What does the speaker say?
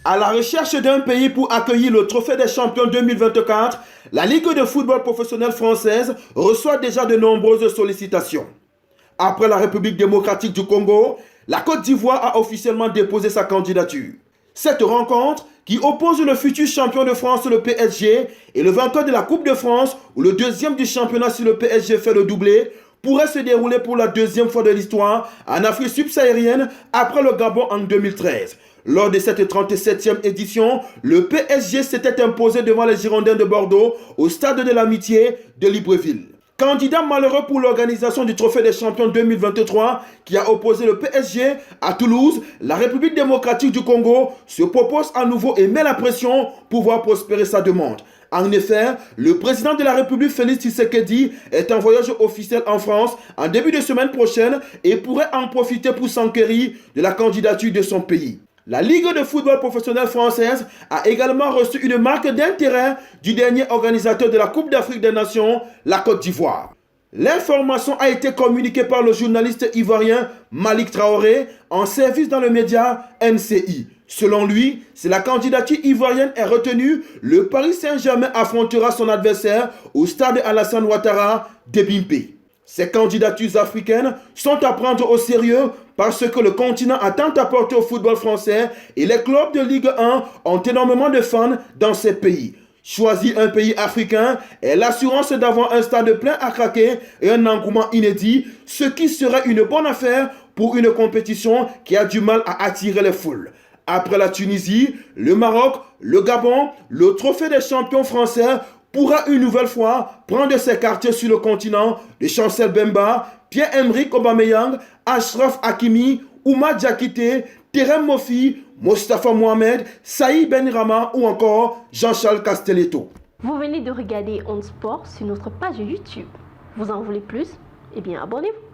À la recherche d'un pays pour accueillir le Trophée des champions 2024, la Ligue de football professionnel française reçoit déjà de nombreuses sollicitations. Après la République démocratique du Congo, la Côte d'Ivoire a officiellement déposé sa candidature. Cette rencontre, qui oppose le futur champion de France, le PSG, et le vainqueur de la Coupe de France, ou le deuxième du championnat si le PSG fait le doublé, pourrait se dérouler pour la deuxième fois de l'histoire en Afrique subsaharienne après le Gabon en 2013. Lors de cette 37e édition, le PSG s'était imposé devant les Girondins de Bordeaux au stade de l'Amitié de Libreville. Candidat malheureux pour l'organisation du Trophée des champions 2023 qui a opposé le PSG à Toulouse, la République démocratique du Congo se propose à nouveau et met la pression pour voir prospérer sa demande. En effet, le président de la République, Félix Tshisekedi, est en voyage officiel en France en début de semaine prochaine et pourrait en profiter pour s'enquérir de la candidature de son pays. La Ligue de football professionnel française a également reçu une marque d'intérêt du dernier organisateur de la Coupe d'Afrique des Nations, la Côte d'Ivoire. L'information a été communiquée par le journaliste ivoirien Malik Traoré en service dans le média NCI. Selon lui, si la candidature ivoirienne est retenue, le Paris Saint-Germain affrontera son adversaire au stade Alassane Ouattara de Bimpe. Ces candidatures africaines sont à prendre au sérieux parce que le continent a tant apporté au football français et les clubs de Ligue 1 ont énormément de fans dans ces pays. Choisir un pays africain est l'assurance d'avoir un stade plein à craquer et un engouement inédit, ce qui serait une bonne affaire pour une compétition qui a du mal à attirer les foules. Après la Tunisie, le Maroc, le Gabon, le trophée des champions français pourra une nouvelle fois prendre ses quartiers sur le continent de Chancel Bemba, Pierre-Emerick Aubameyang, Achraf Hakimi, Oumar Diakité, Terem Moffi, Mostafa Mohamed, Saïd Benrahma ou encore Jean-Charles Castelletto. Vous venez de regarder On Sport sur notre page YouTube. Vous en voulez plus? Eh bien, abonnez-vous.